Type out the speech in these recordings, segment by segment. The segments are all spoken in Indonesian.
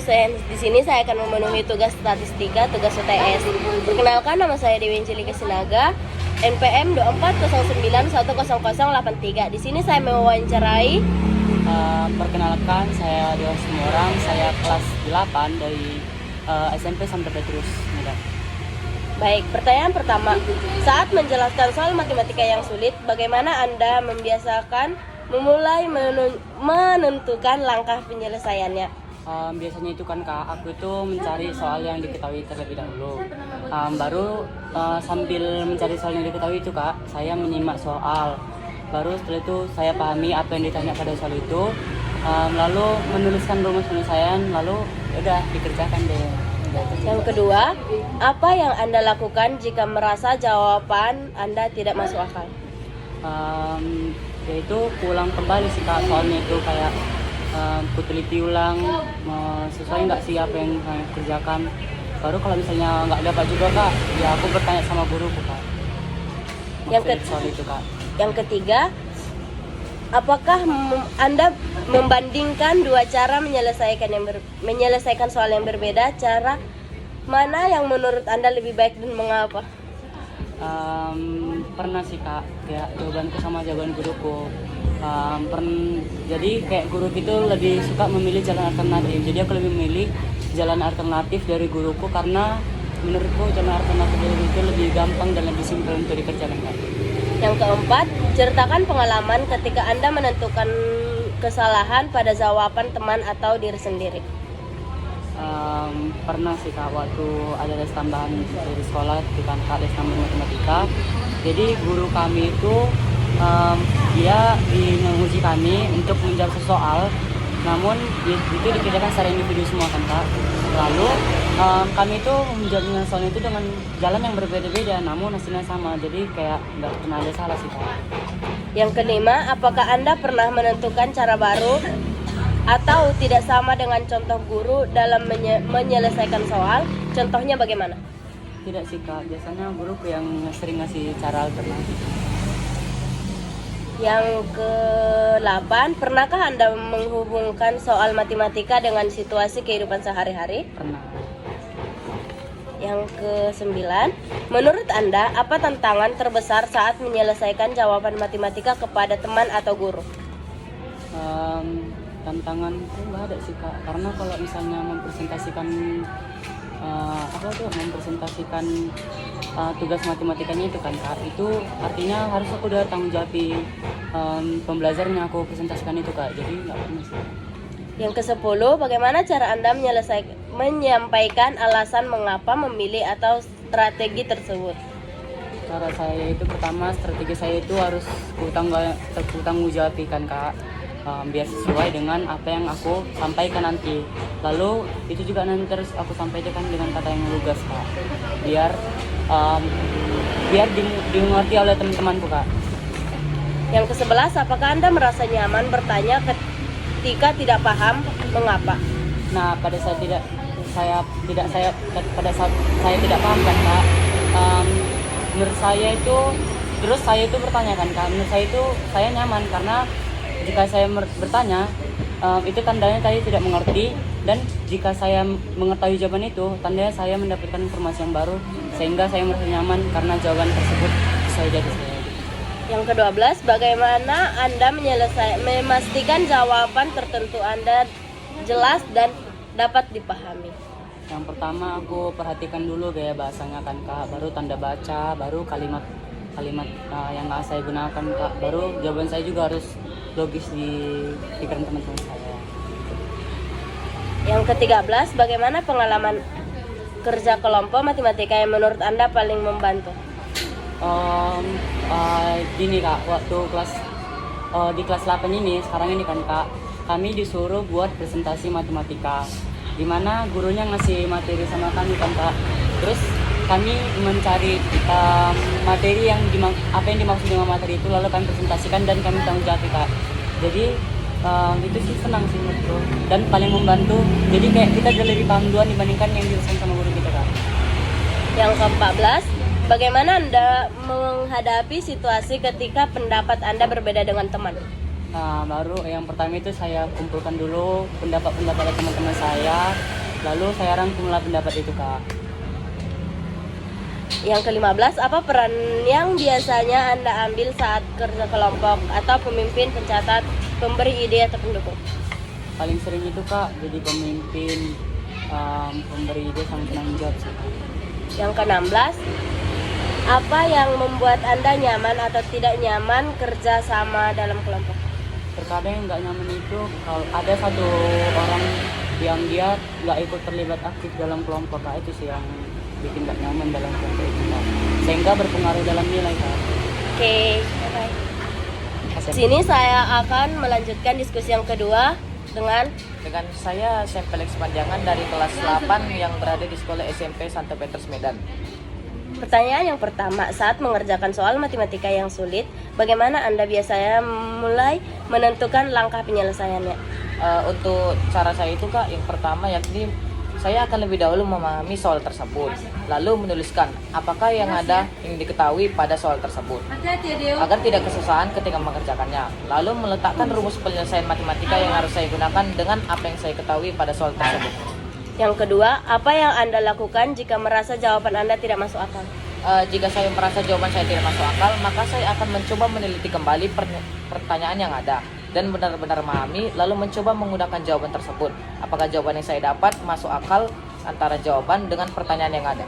Di sini saya akan memenuhi tugas statistika, tugas UTS. Perkenalkan, nama saya Dewi Angelika Sinaga, NPM 2409100083. Di sini saya mewawancarai. Perkenalkan, saya Dewa Semorang, saya kelas 8 dari SMP Santo Petrus Medan. Baik, pertanyaan pertama. Saat menjelaskan soal matematika yang sulit, bagaimana Anda membiasakan memulai menentukan langkah penyelesaiannya? Biasanya itu kan Kak, aku itu mencari soal yang diketahui terlebih dahulu. Baru sambil mencari soal yang diketahui itu Kak, saya menyimak soal. Baru setelah itu saya pahami apa yang ditanya pada soal itu, lalu menuliskan rumus penyelesaian, lalu udah dikerjakan deh. Yang kedua, apa yang Anda lakukan jika merasa jawaban Anda tidak masuk akal? Yaitu pulang kembali sih Kak, soalnya itu kayak ku teliti ulang, sesuai nggak sih apa yang saya kerjakan. Baru kalau misalnya nggak dapat juga Kak, ya aku bertanya sama guruku Kak. Soal itu Kak. Yang ketiga, apakah Anda membandingkan dua cara menyelesaikan soal yang berbeda? Cara mana yang menurut Anda lebih baik dan mengapa? Pernah sih Kak, kayak jawabanku sama jawaban guruku. Jadi kayak guru itu lebih suka memilih jalan alternatif. Jadi aku lebih memilih jalan alternatif dari guruku karena menurutku jalan alternatif itu lebih gampang dan lebih simpel untuk dikerjakan Kak. Yang keempat, ceritakan pengalaman ketika Anda menentukan kesalahan pada jawaban teman atau diri sendiri. Pernah sih Kak, waktu ada les tambahan dari sekolah di kan Kak, les tambahan matematika. Jadi guru kami itu dia menguji kami untuk menjawab soal, namun itu dikerjakan secara individu semua kan Kak. Lalu kami itu menjawab soal itu dengan jalan yang berbeda-beda, namun hasilnya sama. Jadi kayak nggak pernah ada salah sih Kak. Yang kelima, apakah Anda pernah menentukan cara baru atau tidak sama dengan contoh guru dalam menyelesaikan soal? Contohnya bagaimana? Tidak sih Kak, biasanya guruku yang sering ngasih cara alternatif. Yang ke-8, pernahkah Anda menghubungkan soal matematika dengan situasi kehidupan sehari-hari? Pernah. Yang ke-9, menurut Anda, apa tantangan terbesar saat menyelesaikan jawaban matematika kepada teman atau guru? Tantanganku nggak ada sih Kak, karena kalau misalnya mempresentasikan tugas matematikanya itu kan Kak, itu artinya harus aku udah tanggung jawabi pembelajaran yang aku presentasikan itu Kak, jadi nggak pernah sih. Yang ke-10, bagaimana cara Anda menyampaikan alasan mengapa memilih atau strategi tersebut? Cara saya itu pertama, strategi saya itu harus tanggung jawabikan Kak, biar sesuai dengan apa yang aku sampaikan nanti. Lalu itu juga nanti terus aku sampaikan dengan kata yang lugas Kak, biar dimengerti oleh teman-temanku Kak. Yang ke-11, apakah Anda merasa nyaman bertanya ketika tidak paham, mengapa? Nah, pada saat saya tidak paham kan Kak, menurut saya itu terus saya itu bertanya kan Kak, menurut saya itu saya nyaman karena jika saya bertanya itu tandanya saya tidak mengerti, dan jika saya mengetahui jawaban itu tandanya saya mendapatkan informasi yang baru, sehingga saya merasa nyaman karena jawaban tersebut sesuai dari saya. Yang ke-12, bagaimana Anda memastikan jawaban tertentu Anda jelas dan dapat dipahami? Yang pertama aku perhatikan dulu gaya bahasanya kan Kak, baru tanda baca, baru kalimat yang saya gunakan Kak, baru jawaban saya juga harus logis di pikiran teman-teman saya. Yang ke-13, bagaimana pengalaman kerja kelompok matematika yang menurut Anda paling membantu? Gini Kak, waktu di kelas 8 ini sekarang ini kan Kak, kami disuruh buat presentasi matematika, dimana gurunya ngasih materi sama kami kan Kak. Terus kami mencari materi apa yang dimaksud dengan materi itu, lalu kami presentasikan dan kami tanggung jawab Kak. Jadi itu sih senang sih menurutku dan paling membantu. Jadi kayak kita jadi lebih paham duluan dibandingkan yang dijelaskan sama guru kita Kak. Yang ke-14, bagaimana Anda menghadapi situasi ketika pendapat Anda berbeda dengan teman? Nah, baru yang pertama itu saya kumpulkan dulu pendapat teman-teman saya, Lalu saya rangkumlah pendapat itu, Kak. Yang ke-15, apa peran yang biasanya Anda ambil saat kerja kelompok atau pemimpin, pencatat, pemberi ide atau pendukung? Paling sering itu, Kak, jadi pemimpin, pemberi ide sama penanggung jawab sih. Yang ke-16, apa yang membuat Anda nyaman atau tidak nyaman kerja sama dalam kelompok? Terkadang yang nggak nyaman itu kalau ada satu orang yang dia nggak ikut terlibat aktif dalam kelompok, Kak, itu sih yang bikin nggak nyaman dalam kelompok itu, Kak. Sehingga berpengaruh dalam nilai, Kak. Oke, bye-bye. Sini saya akan melanjutkan diskusi yang kedua dengan saya Sempel Panjangan dari kelas 8 yang berada di sekolah SMP Santo Petrus Medan. pertanyaan yang pertama. Saat mengerjakan soal matematika yang sulit, bagaimana Anda biasanya mulai menentukan langkah penyelesaiannya? Untuk cara saya itu, Kak, yang pertama yakni saya akan lebih dahulu memahami soal tersebut, lalu menuliskan apakah yang ada yang diketahui pada soal tersebut agar tidak kesusahan ketika mengerjakannya, lalu meletakkan rumus penyelesaian matematika yang harus saya gunakan dengan apa yang saya ketahui pada soal tersebut. Yang kedua, apa yang Anda lakukan jika merasa jawaban Anda tidak masuk akal? Jika saya merasa jawaban saya tidak masuk akal, maka saya akan mencoba meneliti kembali pertanyaan yang ada dan benar-benar memahami, lalu mencoba menggunakan jawaban tersebut. Apakah jawaban yang saya dapat masuk akal antara jawaban dengan pertanyaan yang ada?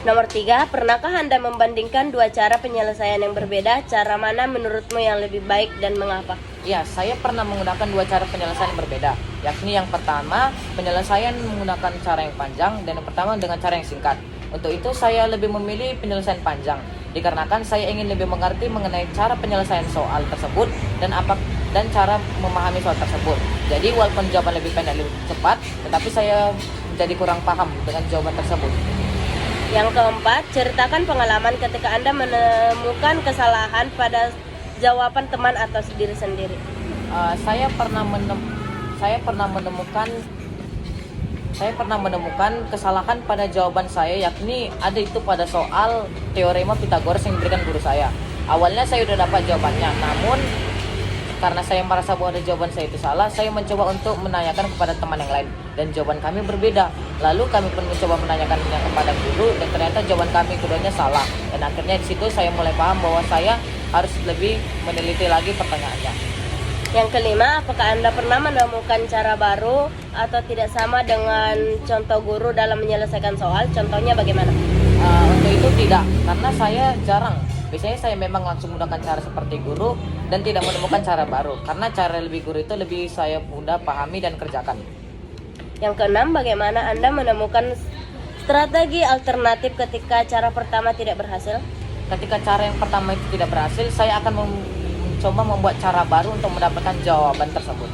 Nomor 3, pernahkah Anda membandingkan dua cara penyelesaian yang berbeda? Cara mana menurutmu yang lebih baik dan mengapa? Ya, saya pernah menggunakan dua cara penyelesaian yang berbeda, yakni yang pertama penyelesaian menggunakan cara yang panjang dan yang pertama dengan cara yang singkat. Untuk itu saya lebih memilih penyelesaian panjang dikarenakan saya ingin lebih mengerti mengenai cara penyelesaian soal tersebut dan cara memahami soal tersebut. Jadi walaupun jawaban lebih pendek lebih cepat, tetapi saya menjadi kurang paham dengan jawaban tersebut. Yang keempat, ceritakan pengalaman ketika Anda menemukan kesalahan pada jawaban teman atau diri sendiri. Saya pernah menemukan kesalahan pada jawaban saya, yakni ada itu pada soal teorema Pythagoras yang diberikan guru saya. Awalnya saya sudah dapat jawabannya, namun karena saya merasa bahwa jawaban saya itu salah, saya mencoba untuk menanyakan kepada teman yang lain dan jawaban kami berbeda. Lalu kami pun mencoba menanyakannya kepada guru dan ternyata jawaban kami keduanya salah. Dan akhirnya di situ saya mulai paham bahwa saya harus lebih meneliti lagi pertanyaannya. Yang kelima, apakah Anda pernah menemukan cara baru atau tidak sama dengan contoh guru dalam menyelesaikan soal? Contohnya bagaimana? Untuk itu tidak, karena saya jarang. Biasanya saya memang langsung menggunakan cara seperti guru dan tidak menemukan cara baru, karena cara lebih guru itu lebih saya mudah pahami dan kerjakan. Yang keenam, bagaimana Anda menemukan strategi alternatif ketika cara pertama tidak berhasil? Ketika cara yang pertama itu tidak berhasil, saya akan mencoba membuat cara baru untuk mendapatkan jawaban tersebut.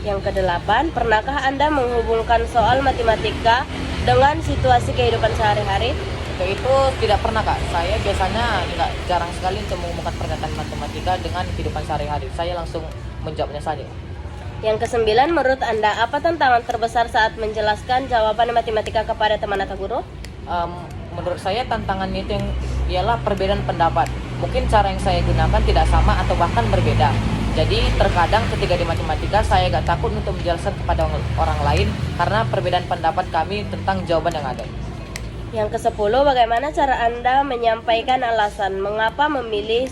Yang kedelapan, pernahkah Anda menghubungkan soal matematika dengan situasi kehidupan sehari-hari? Untuk itu tidak pernah, Kak. Saya biasanya jarang sekali untuk menghubungkan pernyataan matematika dengan kehidupan sehari-hari. Saya langsung menjawabnya saja. Yang kesembilan, menurut Anda apa tantangan terbesar saat menjelaskan jawaban matematika kepada teman atau guru? Menurut saya tantangannya itu ialah perbedaan pendapat. Mungkin cara yang saya gunakan tidak sama atau bahkan berbeda. Jadi terkadang ketika di matematika saya agak takut untuk menjelaskan kepada orang lain karena perbedaan pendapat kami tentang jawaban yang ada. Yang ke-10, bagaimana cara Anda menyampaikan alasan mengapa memilih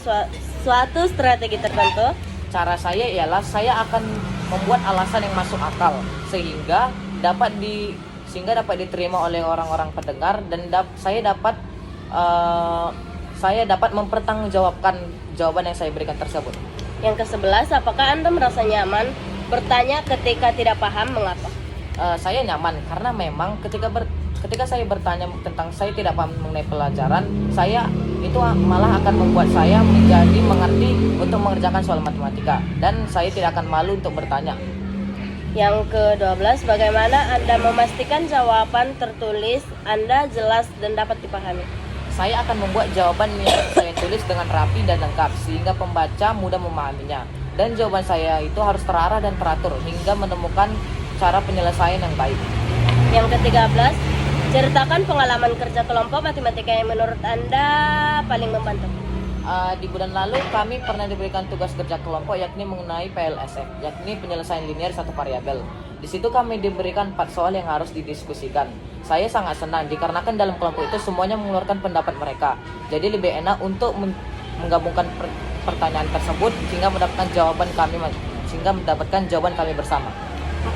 suatu strategi tertentu? Cara saya ialah saya akan membuat alasan yang masuk akal sehingga dapat diterima oleh orang-orang pendengar dan saya dapat mempertanggungjawabkan jawaban yang saya berikan tersebut. Yang ke-11, apakah Anda merasa nyaman bertanya ketika tidak paham? Mengapa? Saya nyaman karena memang ketika saya bertanya tentang saya tidak paham mengenai pelajaran, saya itu malah akan membuat saya menjadi mengerti untuk mengerjakan soal matematika dan saya tidak akan malu untuk bertanya. Yang ke-12, bagaimana Anda memastikan jawaban tertulis Anda jelas dan dapat dipahami? Saya akan membuat jawaban yang saya tulis dengan rapi dan lengkap sehingga pembaca mudah memahaminya. Dan jawaban saya itu harus terarah dan teratur hingga menemukan cara penyelesaian yang baik. Yang ke-13, ceritakan pengalaman kerja kelompok matematika yang menurut Anda paling membantu. Di bulan lalu kami pernah diberikan tugas kerja kelompok yakni mengenai PLSF, yakni penyelesaian linear satu variabel. Di situ kami diberikan 4 soal yang harus didiskusikan. Saya sangat senang dikarenakan dalam kelompok itu semuanya mengeluarkan pendapat mereka. Jadi lebih enak untuk menggabungkan pertanyaan tersebut sehingga mendapatkan jawaban kami bersama.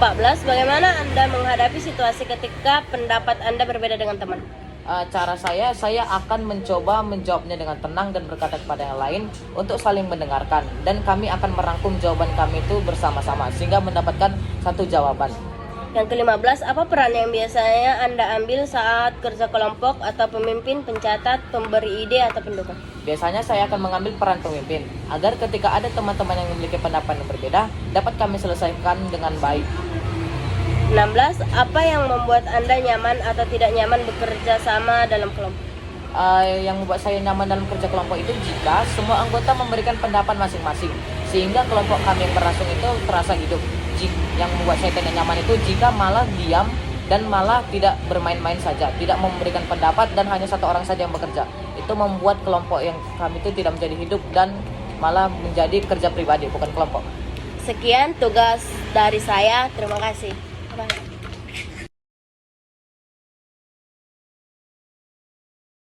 14. Bagaimana Anda menghadapi situasi ketika pendapat Anda berbeda dengan teman? Cara saya akan mencoba menjawabnya dengan tenang dan berkata kepada yang lain untuk saling mendengarkan, dan kami akan merangkum jawaban kami itu bersama-sama sehingga mendapatkan satu jawaban. Yang ke-15, apa peran yang biasanya Anda ambil saat kerja kelompok atau pemimpin, pencatat, pemberi ide, atau pendukung? Biasanya saya akan mengambil peran pemimpin agar ketika ada teman-teman yang memiliki pendapat yang berbeda dapat kami selesaikan dengan baik. 16. Apa yang membuat Anda nyaman atau tidak nyaman bekerja sama dalam kelompok? Yang membuat saya nyaman dalam kerja kelompok itu jika semua anggota memberikan pendapat masing-masing sehingga kelompok kami yang berlangsung itu terasa hidup. Yang membuat saya tidak nyaman itu jika malah diam dan malah tidak bermain-main saja, tidak memberikan pendapat dan hanya satu orang saja yang bekerja. Itu membuat kelompok yang kami itu tidak menjadi hidup dan malah menjadi kerja pribadi bukan kelompok. Sekian tugas dari saya. Terima kasih. Bye.